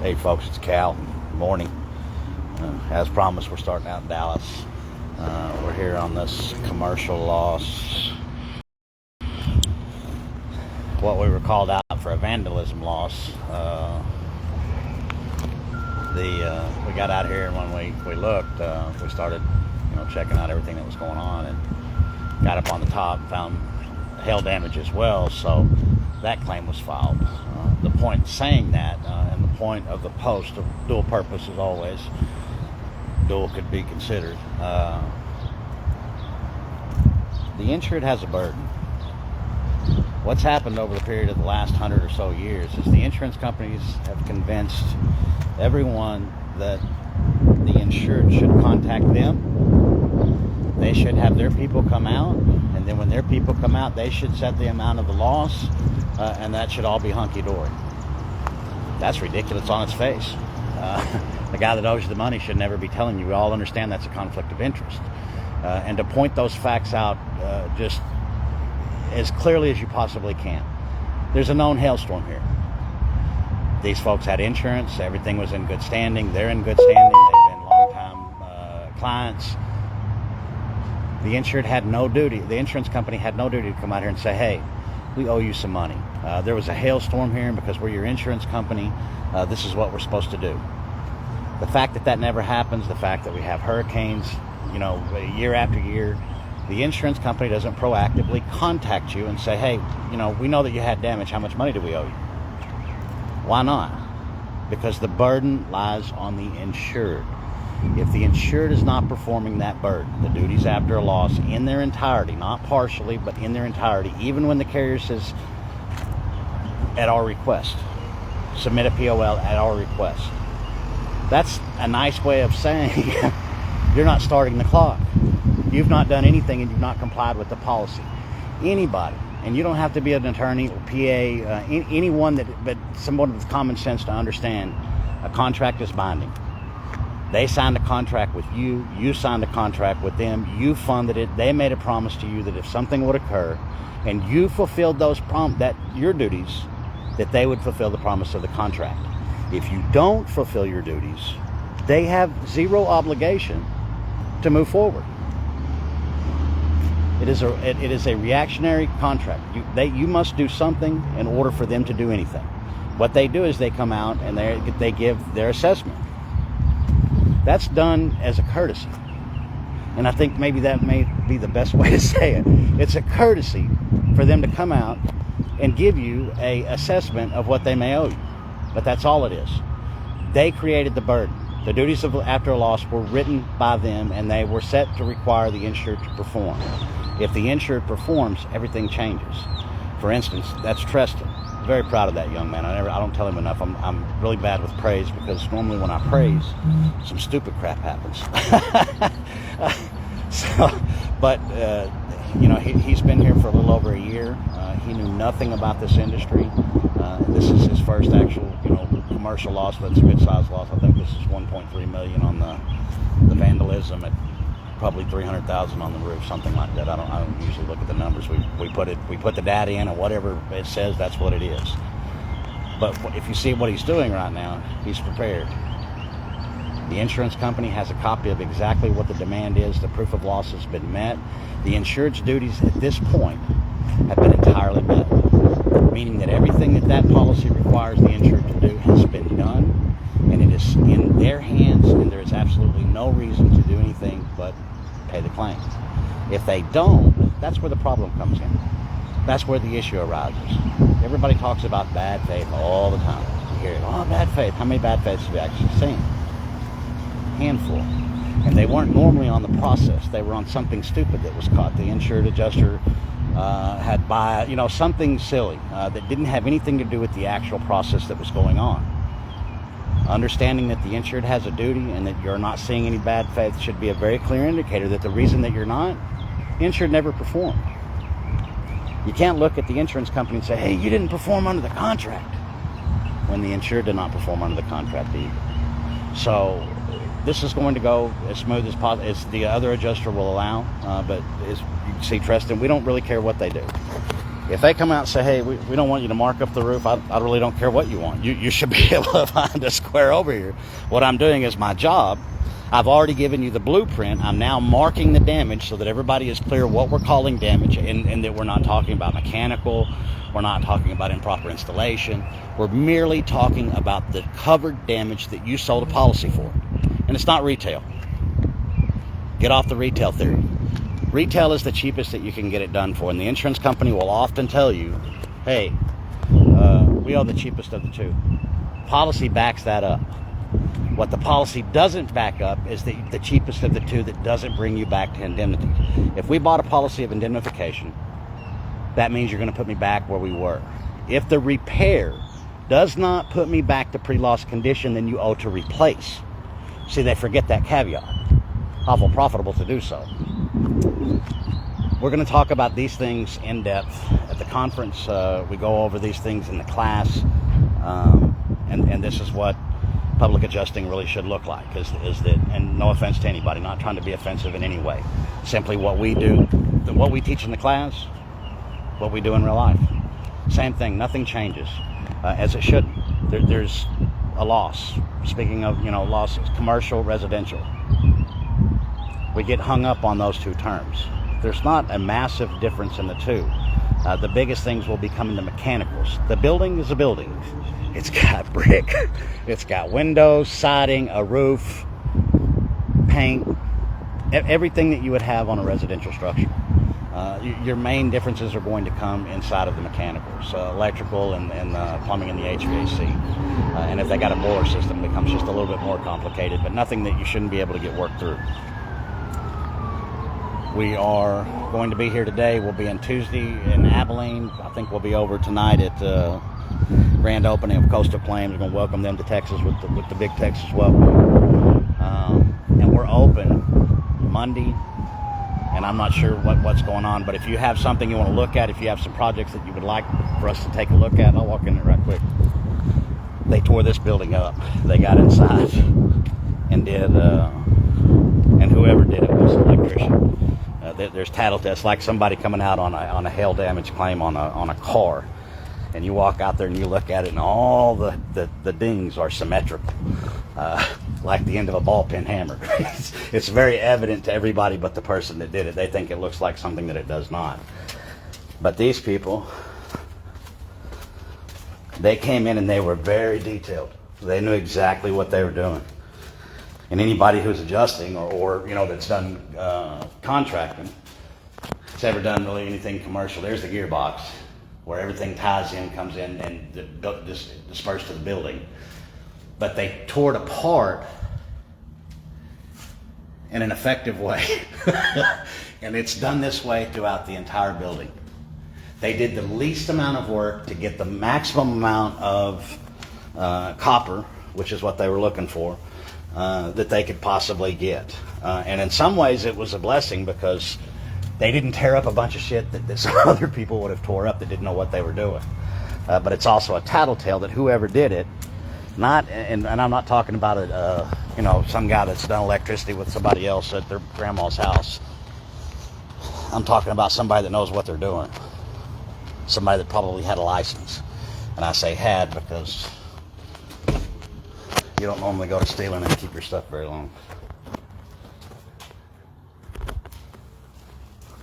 Hey folks, it's Cal. Good morning. As promised, we're starting out in Dallas. We're here on this commercial loss. What we were called out for a vandalism loss. We got out here, and when we looked, we started, checking out everything that was going on, and got up on the top and found hail damage as well. So that claim was filed. The point in saying that, and the point of the post of dual purpose is always dual could be considered. The insured has a burden. What's happened over the period of the last 100 or so years is the insurance companies have convinced everyone that the insured should contact them. They should have their people come out, and then when their people come out, they should set the amount of the loss, and that should all be hunky-dory. That's ridiculous on its face. The guy that owes you the money should never be telling you. We all understand that's a conflict of interest. And to point those facts out just as clearly as you possibly can. There's a known hailstorm here. These folks had insurance. Everything was in good standing. They're in good standing. They've been long-time clients. The insured had no duty. The insurance company had no duty to come out here and say, hey, we owe you some money. There was a hailstorm here, and because we're your insurance company, this is what we're supposed to do. The fact that that never happens, the fact that we have hurricanes, year after year, the insurance company doesn't proactively contact you and say, hey, we know that you had damage. How much money do we owe you? Why not? Because the burden lies on the insured. If the insured is not performing that burden, the duties after a loss in their entirety, not partially, but in their entirety, even when the carrier says, at our request, submit a POL at our request. That's a nice way of saying you're not starting the clock. You've not done anything, and you've not complied with the policy. Anybody, and you don't have to be an attorney or PA, anyone but someone with common sense to understand a contract is binding. They signed a contract with you. You signed a contract with them. You funded it. They made a promise to you that if something would occur, and you fulfilled your duties, that they would fulfill the promise of the contract. If you don't fulfill your duties, they have zero obligation to move forward. It is a reactionary contract. You must do something in order for them to do anything. What they do is they come out and they give their assessment. That's done as a courtesy. And I think maybe that may be the best way to say it. It's a courtesy for them to come out and give you an assessment of what they may owe you. But that's all it is. They created the burden. The duties of after a loss were written by them, and they were set to require the insured to perform. If the insured performs, everything changes. For instance, that's Treston. Very proud of that young man. I don't tell him enough. I'm really bad with praise, because normally when I praise, some stupid crap happens. He's been here for a little over a year. He knew nothing about this industry. This is his first actual, commercial loss, but it's a good size loss. I think this is $1.3 million on the vandalism, at probably $300,000 on the roof, something like that. I don't usually look at the numbers. We put the data in, and whatever it says, that's what it is. But if you see what he's doing right now, he's prepared. The insurance company has a copy of exactly what the demand is. The proof of loss has been met. The insured's duties at this point have been entirely met, meaning that everything that policy requires the insured to do has been done, and it is in their hands, and there is absolutely no reason to do anything but pay the claim. If they don't, that's where the problem comes in. That's where the issue arises. Everybody talks about bad faith all the time. You hear it, bad faith. How many bad faiths have you actually seen? Handful. And they weren't normally on the process. They were on something stupid that was caught. The insured adjuster had something silly that didn't have anything to do with the actual process that was going on. Understanding that the insured has a duty and that you're not seeing any bad faith should be a very clear indicator that the reason that you're not, the insured never performed. You can't look at the insurance company and say, hey, you didn't perform under the contract, when the insured did not perform under the contract either. So this is going to go as smooth as possible, as the other adjuster will allow, but as you can see, Treston, we don't really care what they do. If they come out and say, hey, we don't want you to mark up the roof, I really don't care what you want. You should be able to find a square over here. What I'm doing is my job. I've already given you the blueprint. I'm now marking the damage so that everybody is clear what we're calling damage, and that we're not talking about mechanical. We're not talking about improper installation. We're merely talking about the covered damage that you sold a policy for. And it's not retail. Get off the retail theory. Retail is the cheapest that you can get it done for, and the insurance company will often tell you, hey, we are the cheapest of the two. Policy backs that up. What the policy doesn't back up is the cheapest of the two that doesn't bring you back to indemnity. If we bought a policy of indemnification, that means you're going to put me back where we were. If the repair does not put me back to pre-loss condition, then you owe to replace. See, they forget that caveat. Awful profitable to do so. We're going to talk about these things in depth at the conference. We go over these things in the class, and this is what public adjusting really should look like. Is that, and no offense to anybody, not trying to be offensive in any way. Simply what we do, what we teach in the class, what we do in real life. Same thing. Nothing changes, as it should. There's a loss. Speaking of losses, commercial, residential. We get hung up on those two terms. There's not a massive difference in the two. The biggest things will become in the mechanicals. The building is a building. It's got brick. It's got windows, siding, a roof, paint, everything that you would have on a residential structure. Your main differences are going to come inside of the mechanicals, electrical and plumbing and the HVAC. And if they got a boiler system, it becomes just a little bit more complicated, but nothing that you shouldn't be able to get worked through. We are going to be here today. We'll be in Tuesday in Abilene. I think we'll be over tonight at grand opening of Coastal Claims. We're going to welcome them to Texas with the big Texas welcome. And we're open Monday, and I'm not sure what's going on, but if you have something you want to look at, if you have some projects that you would like for us to take a look at, I'll walk in there right quick. They tore this building up. They got inside and did, and whoever did it was an electrician. There's tattletale. It's like somebody coming out on a hail damage claim on a car, and you walk out there and you look at it, and all the dings are symmetrical, like the end of a ball peen hammer. It's very evident to everybody but the person that did it. They think it looks like something that it does not. But these people, they came in and they were very detailed. They knew exactly what they were doing. And anybody who's adjusting or that's done contracting, has ever done really anything commercial, there's the gearbox where everything ties in, comes in, and dispersed to the building. But they tore it apart in an effective way. And it's done this way throughout the entire building. They did the least amount of work to get the maximum amount of copper, which is what they were looking for, that they could possibly get. And in some ways it was a blessing because they didn't tear up a bunch of shit that some other people would have tore up that didn't know what they were doing. But it's also a tattletale that whoever did it, and I'm not talking about some guy that's done electricity with somebody else at their grandma's house. I'm talking about somebody that knows what they're doing. Somebody that probably had a license. And I say had because you don't normally go to stealing and keep your stuff very long.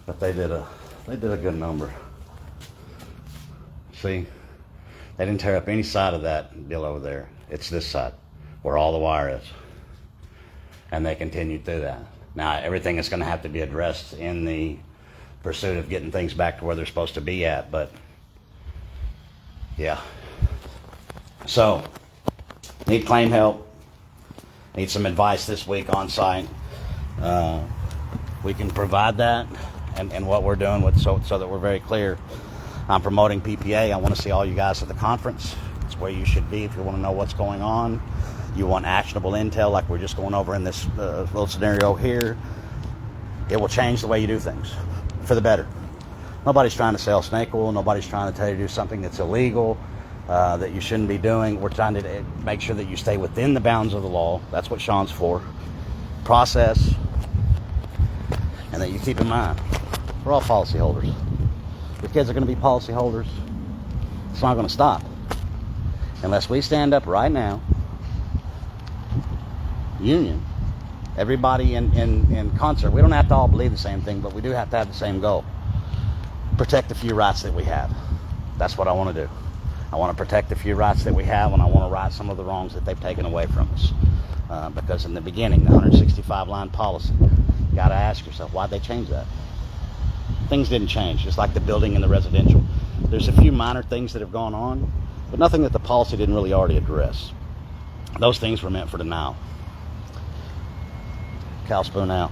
But they did a good number. See, they didn't tear up any side of that deal over there. It's this side where all the wire is. And they continued through that. Now, everything is going to have to be addressed in the pursuit of getting things back to where they're supposed to be at. But, yeah. So, need claim help. Need some advice this week on site. We can provide that. And what we're doing so that we're very clear. I'm promoting PPA. I want to see all you guys at the conference. It's where you should be if you want to know what's going on. You want actionable intel like we're just going over in this little scenario here. It will change the way you do things for the better. Nobody's trying to sell snake oil. Nobody's trying to tell you to do something that's illegal, that you shouldn't be doing. We're trying to make sure that you stay within the bounds of the law. That's what Sean's for. Process. And that you keep in mind, we're all policyholders. Your kids are going to be policyholders. It's not going to stop unless we stand up right now, union, everybody in concert. We don't have to all believe the same thing, but we do have to have the same goal. Protect the few rights that we have. That's what I want to do. I want to protect the few rights that we have, and I want to right some of the wrongs that they've taken away from us. Because in the beginning, the 165-line policy, you got to ask yourself, why'd they change that? Things didn't change, just like the building and the residential. There's a few minor things that have gone on, but nothing that the policy didn't really already address. Those things were meant for the now. Cal Spoon out.